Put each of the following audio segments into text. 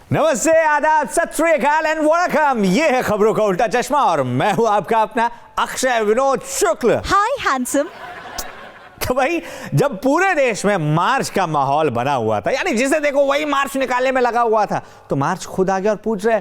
नमस्ते, आदाब, सत श्री अकाल एंड वणकम। ये है खबरों का उल्टा चश्मा और मैं हूं आपका अपना अक्षय विनोद शुक्ल। हाय हैंडसम। तो भाई, जब पूरे देश में मार्च का माहौल बना हुआ था, यानी जिसे देखो वही मार्च निकालने में लगा हुआ था, तो मार्च खुद आ गया और पूछ रहे,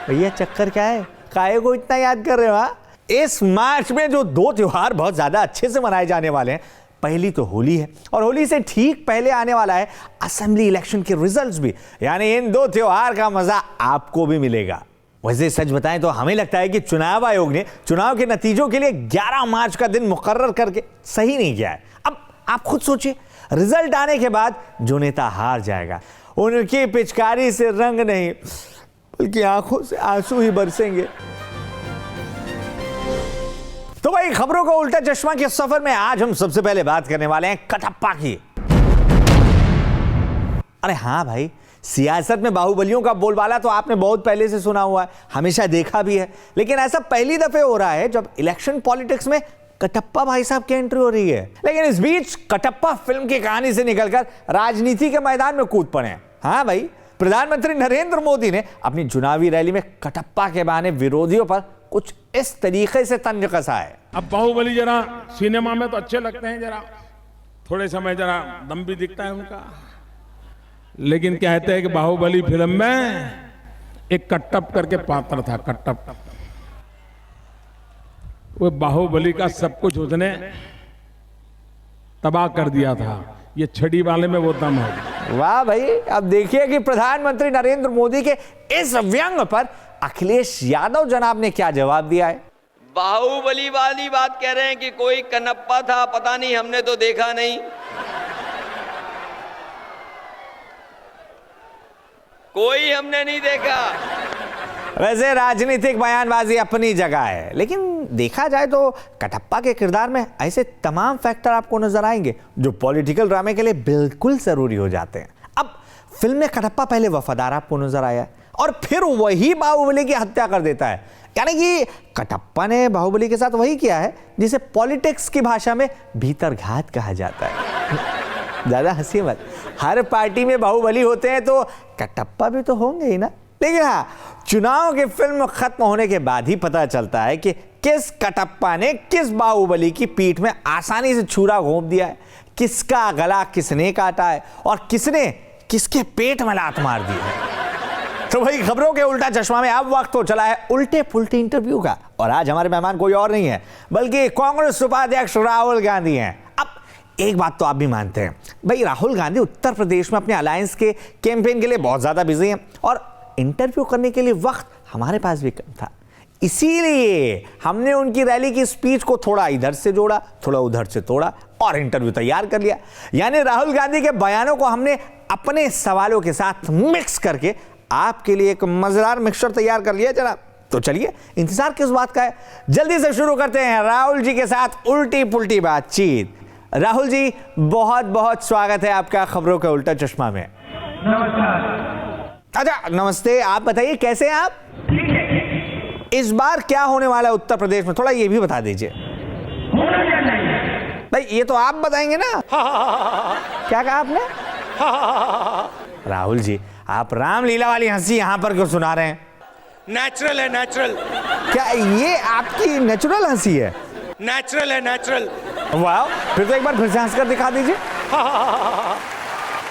भैया चक्कर क्या है, काहे को इतना याद कर रहे हो? इस मार्च में जो दो त्योहार बहुत ज्यादा अच्छे से मनाए जाने वाले हैं, पहली तो होली है और होली से ठीक पहले आने वाला है असेंबली इलेक्शन के रिजल्ट्स भी। यानी इन दो त्योहार का मजा आपको भी मिलेगा। वैसे सच बताएं तो हमें लगता है कि चुनाव आयोग ने चुनाव के नतीजों के लिए 11 मार्च का दिन मुकर्रर करके सही नहीं किया है। अब आप खुद सोचिए, रिजल्ट आने के बाद जो नेता हार जाएगा, उनकी पिचकारी से रंग नहीं बल्कि आंखों से आंसू ही बरसेंगे। तो भाई, खबरों का उल्टा चश्मा के सफर में आज हम सबसे पहले बात करने वाले हैं कटप्पा की। अरे हाँ भाई, सियासत में बाहुबलियों का बोलबाला तो आपने बहुत पहले से सुना हुआ है, हमेशा देखा भी है, लेकिन ऐसा पहली दफे हो रहा है जब इलेक्शन पॉलिटिक्स में कटप्पा भाई साहब की एंट्री हो रही है। लेकिन इस बीच कटप्पा फिल्म की कहानी से निकलकर राजनीति के मैदान में कूद पड़े। हाँ भाई, प्रधानमंत्री नरेंद्र मोदी ने अपनी चुनावी रैली में कटप्पा के बहाने विरोधियों पर कुछ इस तरीके से तंज कसा है। अब बाहुबली जरा सिनेमा में तो अच्छे लगते हैं, जरा थोड़े समय जरा दम भी दिखता है उनका, लेकिन कहते हैं कि बाहुबली फिल्म में एक कट्टप करके पात्र था, कट्टप। वो बाहुबली का सब कुछ उसने तबाह कर दिया था। ये छड़ी वाले में वो दम है। वाह भाई, अब देखिए कि प्रधानमंत्री नरेंद्र मोदी के इस व्यंग पर अखिलेश यादव जनाब ने क्या जवाब दिया है। बाहुबली वाली बात कह रहे हैं कि कोई कनप्पा था, पता नहीं, हमने तो देखा नहीं। कोई हमने नहीं देखा। वैसे राजनीतिक बयानबाजी अपनी जगह है, लेकिन देखा जाए तो कटप्पा के किरदार में ऐसे तमाम फैक्टर आपको नजर आएंगे जो पॉलिटिकल ड्रामे के लिए बिल्कुल जरूरी हो जाते हैं। अब फिल्म में कटप्पा पहले वफादार आपको नजर आया और फिर वही बाहुबली की हत्या कर देता है। यानी कि कटप्पा ने बाहुबली के साथ वही किया है जिसे पॉलिटिक्स की भाषा में भीतरघात कहा जाता है। ज्यादा हंसी मत, हर पार्टी में बाहुबली होते हैं तो कटप्पा भी तो होंगे ही ना। लेकिन हाँ, चुनाव की फिल्म खत्म होने के बाद ही पता चलता है कि किस कटप्पा ने किस बाहुबली की पीठ में आसानी से छुरा घोंप दिया है, किसका गला किसने काटा है और किसने किसके पेट में लात मार दी है। तो भाई, खबरों के उल्टा चश्मा में अब वक्त हो चला है उल्टे पुल्टे इंटरव्यू का, और आज हमारे मेहमान कोई और नहीं है बल्कि कांग्रेस उपाध्यक्ष राहुल गांधी हैं। अब एक बात तो आप भी मानते हैं भाई, राहुल गांधी उत्तर प्रदेश में अपने अलायंस के कैंपेन के लिए बहुत ज्यादा बिजी हैं और इंटरव्यू करने के लिए वक्त हमारे पास भी कम था। इसीलिए हमने उनकी रैली की स्पीच को थोड़ा इधर से जोड़ा, थोड़ा उधर से तोड़ा और इंटरव्यू तैयार कर लिया। यानी राहुल गांधी के बयानों को हमने अपने सवालों के साथ मिक्स करके आपके लिए एक मजेदार मिक्सचर तैयार कर लिया जनाब। तो चलिए, इंतजार किस बात का है, जल्दी से शुरू करते हैं राहुल जी के साथ उल्टी पुल्टी बातचीत। राहुल जी, बहुत बहुत स्वागत है आपका खबरों का उल्टा चश्मा में। अच्छा, नमस्ते। आप बताइए कैसे हैं आप? ठीक है। इस बार क्या होने वाला है उत्तर प्रदेश में, थोड़ा ये भी बता दीजिए। होना क्या चाहिए भाई, ये तो आप बताएंगे ना। क्या कहा आपने? राहुल जी, आप रामलीला वाली हंसी यहां पर क्यों सुना रहे हैं? नेचुरल है, नेचुरल। क्या ये आपकी नेचुरल हंसी है? नेचुरल है, नेचुरल। वाह, फिर तो एक बार फिर से हंसकर दिखा दीजिए।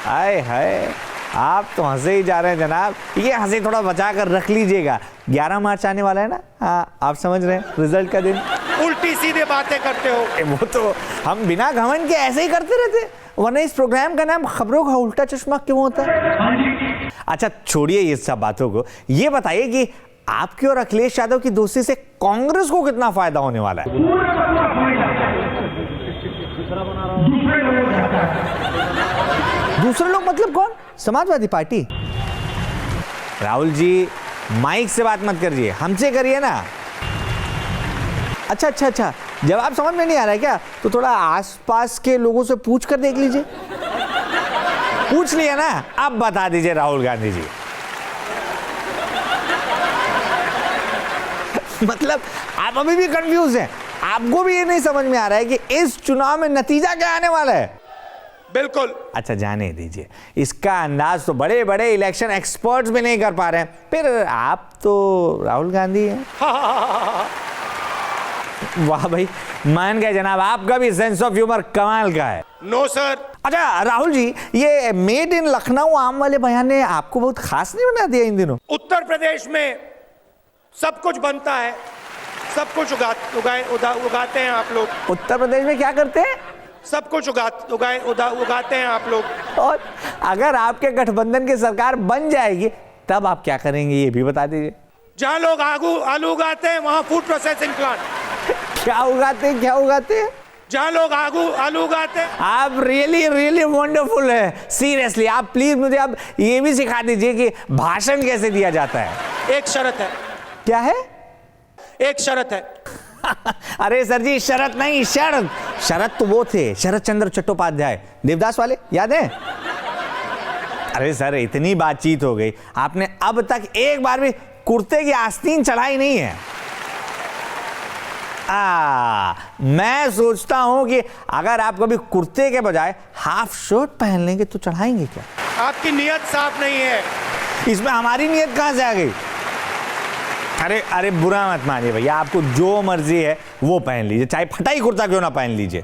हाय हाय, आप तो हंसे ही जा रहे हैं जनाब। ये हंसी थोड़ा बचा कर रख लीजिएगा, 11 मार्च आने वाला है ना। हाँ, आप समझ रहे हैं, रिजल्ट का दिन। उल्टी सीधे बातें करते हो। वो तो हम बिना घमंड के ऐसे ही करते रहते, वरना इस प्रोग्राम का नाम खबरों का उल्टा चश्मा क्यों होता है? अच्छा, छोड़िए ये सब बातों को, ये बताइए कि आपकी और अखिलेश यादव की दोस्ती से कांग्रेस को कितना फायदा होने वाला है? दूसरे लोग मतलब कौन? समाजवादी पार्टी? राहुल जी, माइक से बात मत करिए, हमसे करिए ना। अच्छा अच्छा अच्छा, जवाब समझ में नहीं आ रहा है क्या? तो थोड़ा आसपास के लोगों से पूछ कर देख लीजिए। पूछ लिया ना, अब बता दीजिए राहुल गांधी जी। मतलब आप अभी भी कंफ्यूज हैं, आपको भी ये नहीं समझ में आ रहा है कि इस चुनाव में नतीजा क्या आने वाला है? बिल्कुल। अच्छा जाने दीजिए, इसका अंदाज तो बड़े बड़े इलेक्शन एक्सपर्ट्स भी नहीं कर पा रहे हैं, फिर आप तो राहुल गांधी हैं। वाह भाई, मान गए जनाब, आपका भी सेंस ऑफ ह्यूमर कमाल का है। No sir. अच्छा राहुल जी, ये मेड इन लखनऊ आम वाले बयान ने आपको बहुत खास नहीं बना दिया इन दिनों? उत्तर प्रदेश में सब कुछ बनता है, सब कुछ उगाते हैं आप लोग। उत्तर प्रदेश में क्या करते हैं? सब कुछ उगाते हैं आप लोग। और अगर आपके गठबंधन की सरकार बन जाएगी तब आप क्या करेंगे, ये भी बता दीजिए। जहां लोग आलू उगाते हैं वहां फूड प्रोसेसिंग प्लांट। क्या उगाते हैं, क्या उगाते हैं? जहां लोग आलू उगाते हैं। आप रियली वंडरफुल है, सीरियसली। आप प्लीज मुझे अब ये भी सिखा दीजिए कि भाषण कैसे दिया जाता है। एक शर्त है। क्या है? एक शर्त है। अरे सर जी, शरत नहीं, शरत। शरत तो वो थे शरत चंद्र चट्टोपाध्याय, देवदास वाले, याद है? अरे सर, इतनी बातचीत हो गई, आपने अब तक एक बार भी कुर्ते की आस्तीन चढ़ाई नहीं है। मैं सोचता हूं कि अगर आप कभी कुर्ते के बजाय हाफ शर्ट पहन लेंगे तो चढ़ाएंगे क्या? आपकी नीयत साफ नहीं है। इसमें हमारी नीयत कहां से आ गई? अरे बुरा मत मानिए भैया, आपको जो मर्जी है वो पहन लीजिए, चाहे फटाई कुर्ता क्यों ना पहन लीजिए।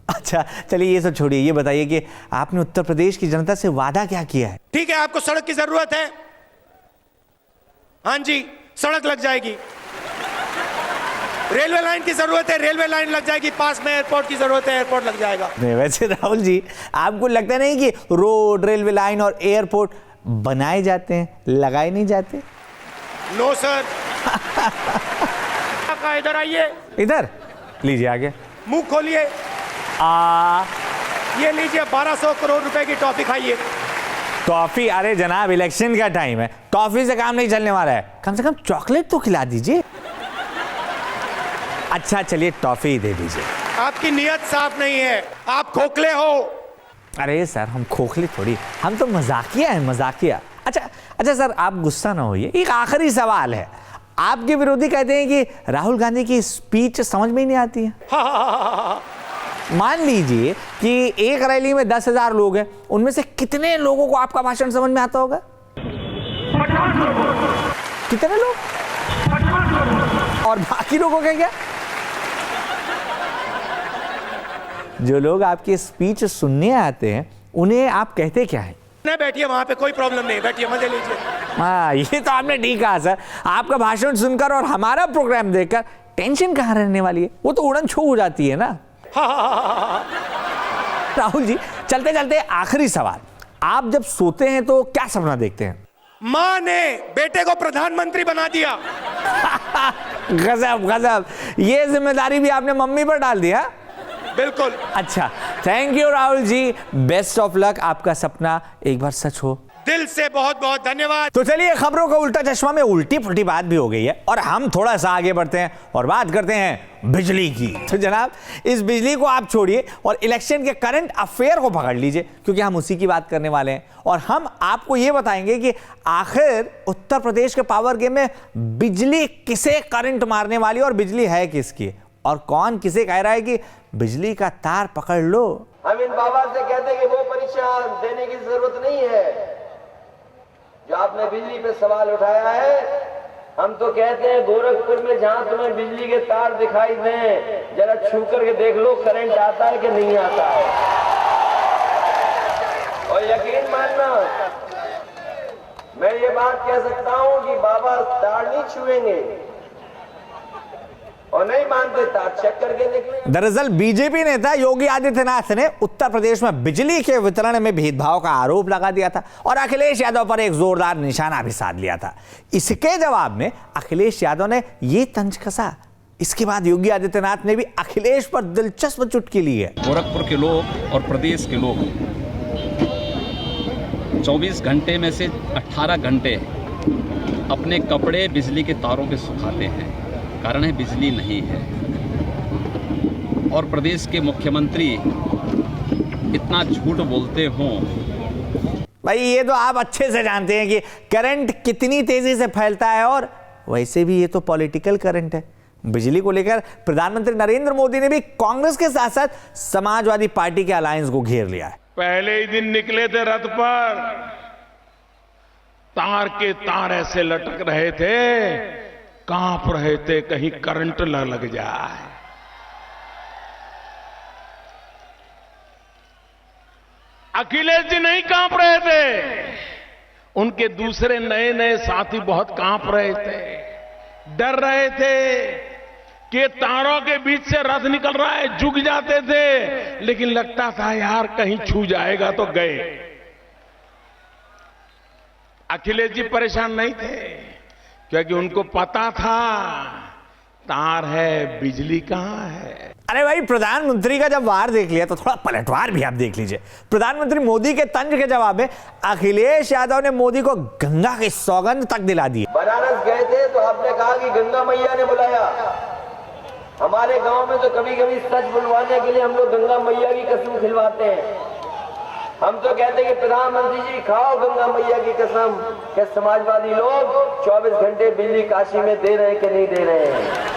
अच्छा चलिए ये सब छोड़िए, ये बताइए कि आपने उत्तर प्रदेश की जनता से वादा क्या किया है? ठीक है, आपको सड़क की जरूरत है, हाँ जी, सड़क लग जाएगी। रेलवे लाइन की जरूरत है, रेलवे लाइन लग जाएगी। पास में एयरपोर्ट की जरूरत है, एयरपोर्ट लग जाएगा। नहीं वैसे राहुल जी, आपको लगता नहीं कि रोड, रेलवे लाइन और एयरपोर्ट बनाए जाते हैं, लगाए नहीं जाते? No sir. इधर आइए, इधर लीजिए, आगे मुंह खोलिए। ये लीजिए 1200 करोड़ रुपए की टॉफी खाइए। टॉफी? अरे जनाब, इलेक्शन का टाइम है, टॉफी से काम नहीं चलने वाला है, कम से कम चॉकलेट तो खिला दीजिए। अच्छा चलिए टॉफी दे दीजिए। आपकी नीयत साफ नहीं है, आप खोखले हो। अरे सर, हम खोखले थोड़ी, हम तो मजाकिया हैं, मजाकिया। अच्छा सर, आप गुस्सा ना होइए, एक आखिरी सवाल है। आपके विरोधी कहते हैं कि राहुल गांधी की स्पीच समझ में ही नहीं आती है। मान लीजिए कि एक रैली में 10,000 लोग हैं, उनमें से कितने लोगों को आपका भाषण समझ में आता होगा? 50 लोग। कितने लोग? 50 लोग। और बाकी लोगों का क्या? जो लोग आपकी स्पीच सुनने आते हैं उन्हें आप कहते क्या है? नहीं, बैठिए वहां पे, कोई प्रॉब्लम नहीं, बैठिए, मजे लीजिए। हाँ, ये तो आपने ठीक कहा सर। आपका भाषण सुनकर और हमारा प्रोग्राम देखकर टेंशन कहाँ रहने वाली है, वो तो उड़न छू हो जाती है ना। राहुल जी, चलते चलते आखिरी सवाल, आप जब सोते हैं तो क्या सपना देखते हैं? मां ने बेटे को प्रधानमंत्री बना दिया। गजब गजब, ये जिम्मेदारी भी आपने मम्मी पर डाल दिया। बिल्कुल। अच्छा, thank you Rahul ji, best of luck, आपका सपना एक बार सच हो। दिल से बहुत बहुत धन्यवाद। तो चलिए, खबरों का उल्टा चश्मा में उल्टी पुल्टी बात भी हो गई है और हम थोड़ा सा आगे बढ़ते हैं और बात करते हैं बिजली की। तो जनाब, इस बिजली को आप छोड़िए और इलेक्शन के करंट अफेयर को पकड़ लीजिए, क्योंकि हम उसी की बात करने वाले हैं। और हम आपको यह बताएंगे कि आखिर उत्तर प्रदेश के पावर गेम में बिजली किसे करंट मारने वाली और बिजली है किसकी, और कौन किसे कह रहा है कि बिजली का तार पकड़ लो। हम इन बाबा से कहते हैं कि वो परीक्षा देने की जरूरत नहीं है जो आपने बिजली पे सवाल उठाया है। हम तो कहते हैं गोरखपुर में जहां तुम्हें बिजली के तार दिखाई दें, जरा छू करके देख लो करंट आता है कि नहीं आता है। और यकीन मानना, मैं ये बात कह सकता हूं कि बाबा तार नहीं छुएंगे, और नहीं मानते तार चेक करके देख लें। दरअसल बीजेपी नेता योगी आदित्यनाथ ने उत्तर प्रदेश में बिजली के वितरण में भेदभाव का आरोप लगा दिया था और अखिलेश यादव पर एक जोरदार निशाना भी साध लिया था। इसके जवाब में अखिलेश यादव ने ये तंज कसा। इसके बाद योगी आदित्यनाथ ने भी अखिलेश पर दिलचस्प चुटकी ली है। गोरखपुर के लोग और प्रदेश के लोग 24 घंटे में से 18 घंटे अपने कपड़े बिजली के तारों पे सुखाते हैं, कारण है बिजली नहीं है। और प्रदेश के मुख्यमंत्री इतना झूठ बोलते हों। भाई ये तो आप अच्छे से जानते हैं कि करंट कितनी तेजी से फैलता है, और वैसे भी ये तो पॉलिटिकल करंट है। बिजली को लेकर प्रधानमंत्री नरेंद्र मोदी ने भी कांग्रेस के साथ साथ समाजवादी पार्टी के अलायंस को घेर लिया है। पहले ही दिन निकले थे रथ पर, तार के तार ऐसे लटक रहे थे, कांप रहे थे कहीं करंट न लग जाए। अखिलेश जी नहीं कांप रहे थे, उनके दूसरे नए नए साथी बहुत कांप रहे थे, डर रहे थे कि तारों के बीच से रथ निकल रहा है, झुक जाते थे, लेकिन लगता था यार कहीं छू जाएगा तो गए। अखिलेश जी परेशान नहीं थे क्योंकि उनको पता था तार है, बिजली कहां है। अरे भाई, प्रधानमंत्री का जब वार देख लिया तो थोड़ा पलटवार भी आप देख लीजिए। प्रधानमंत्री मोदी के तंज के जवाब में अखिलेश यादव ने मोदी को गंगा की सौगंध तक दिला दी। बनारस गए थे तो आपने कहा कि गंगा मैया ने बुलाया। हमारे गांव में तो कभी कभी सच बुलवाने के लिए हम लोग गंगा मैया की कसम खिलवाते हैं। हम तो कहते हैं कि प्रधानमंत्री जी खाओ गंगा मैया की कसम कि समाजवादी लोग 24 घंटे बिजली काशी में दे रहे हैं कि नहीं दे रहे हैं।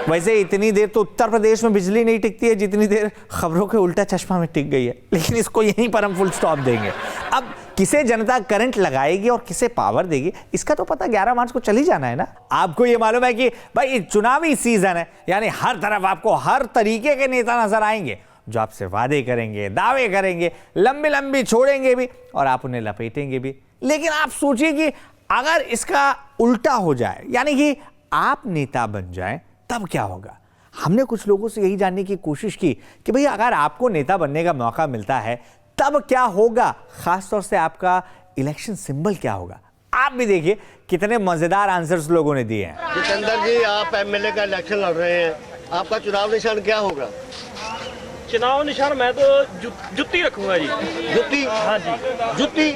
वैसे इतनी देर तो उत्तर प्रदेश में बिजली नहीं टिकती है जितनी देर खबरों के उल्टा चश्मा में टिक गई है, लेकिन इसको यहीं पर हम फुल स्टॉप देंगे। अब किसे जनता करंट लगाएगी और किसे पावर देगी, इसका तो पता 11 मार्च को चल ही जाना है ना। आपको ये मालूम है कि भाई चुनावी सीजन है, यानी हर तरफ आपको हर तरीके के नेता नजर आएंगे जो आपसे वादे करेंगे, दावे करेंगे, लंबी लंबी छोड़ेंगे भी और आप उन्हें लपेटेंगे भी। लेकिन आप सोचिए कि अगर इसका उल्टा हो जाए, यानी कि आप नेता बन जाएं, तब क्या होगा। हमने कुछ लोगों से यही जानने की कोशिश की कि भाई अगर आपको नेता बनने का मौका मिलता है तब क्या होगा, खासतौर से आपका इलेक्शन सिंबल क्या होगा। आप भी देखिए कितने मजेदार आंसर्स लोगों ने दिए हैं। जितेंद्र जी, आप एमएलए का इलेक्शन लड़ रहे हैं, आपका चुनाव निशान क्या होगा? चुनाव निशान मैं तो जुत्ती रखूंगा जी। जुत्ती? हाँ जी, जुत्ती?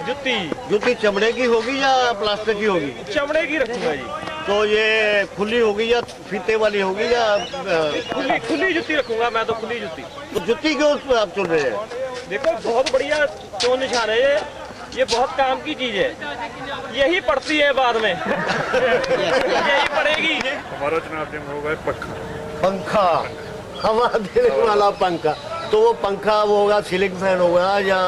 जुत्ती चमड़े की होगी या प्लास्टिक की होगी? चमड़े की रखूंगा जी। तो ये खुली होगी या फीते वाली होगी या खुली जुत्ती रखूंगा मैं तो, खुली जुत्ती। तो जुत्ती क्यों आप चुन रहे हैं? देखो बहुत बढ़िया चुनाव निशान है ये बहुत काम की चीज है, यही पड़ती है बाद में यही पड़ेगी। हमारा चुनाव चिन्ह होगा पंखा, हवा देने वाला पंखा। तो वो पंखा वो होगा सीलिंग फैन होगा या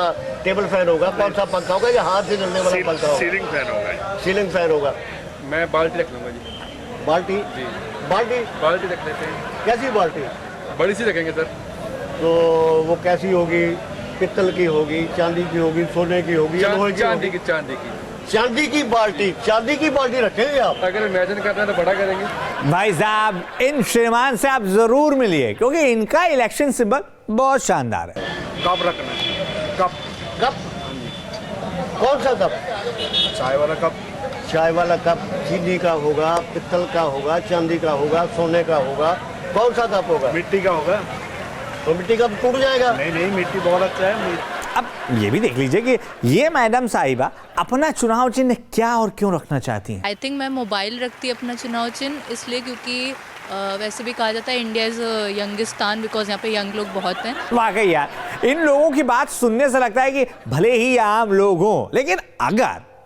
टेबल फैन होगा? कौन सा पंखा होगा या हाथ से चलने वाला पंखा होगा? सीलिंग फैन होगा। सीलिंग फैन होगा। मैं बाल्टी रख लूंगा जी। बाल्टी? जी बाल्टी रख लेते हैं। कैसी बाल्टी? बड़ी सी रखेंगे सर। तो वो कैसी होगी? पित्तल की होगी, चांदी की होगी, सोने की होगी, चांदी की चांदी की बाल्टी रखेंगे आप? अगर इमेजिन करना है तो बड़ा करेंगे। भाई साहब, इन श्रीमान से आप जरूर मिलिए क्योंकि इनका इलेक्शन सिंबल बहुत शानदार है। कप रखना है। कप? कौन सा कप? चाय वाला कप। चाय वाला कप चीनी का होगा, पित्तल का होगा, चांदी का होगा, सोने का होगा? कौन सा कप होगा? मिट्टी का होगा। तो मिट्टी का टूट जाएगा? नहीं, मिट्टी बहुत अच्छा है। अब ये भी देख लीजिए कि ये मैडम साहिबा अपना चुनाव चिन्ह क्या और क्यों रखना चाहती हैं। आई थिंक मैं मोबाइल रखती अपना चुनाव चिन्ह इसलिए क्योंकि वैसे भी कहा जाता है इंडिया इज यंगिस्तान, बिकॉज यहाँ पे यंग लोग बहुत हैं। वाकई यार, इन लोगों की बात सुनने से लगता है कि भले ही आम लोग हों, लेकिन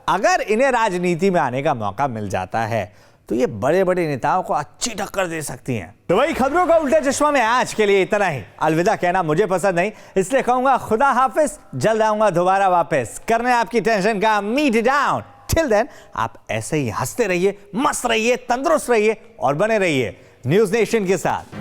अगर इन्हें राजनीति में आने का मौका मिल जाता है तो ये बड़े बड़े नेताओं को अच्छी टक्कर दे सकती हैं। तो वही खबरों का उल्टा चश्मा में आज के लिए इतना ही। अलविदा कहना मुझे पसंद नहीं, इसलिए कहूंगा खुदा हाफिज। जल्द आऊंगा दोबारा वापस करने आपकी टेंशन का मीट डाउन। टिल देन आप ऐसे ही हंसते रहिए, मस्त रहिए, तंदुरुस्त रहिए और बने रहिए न्यूज़ नेशन के साथ।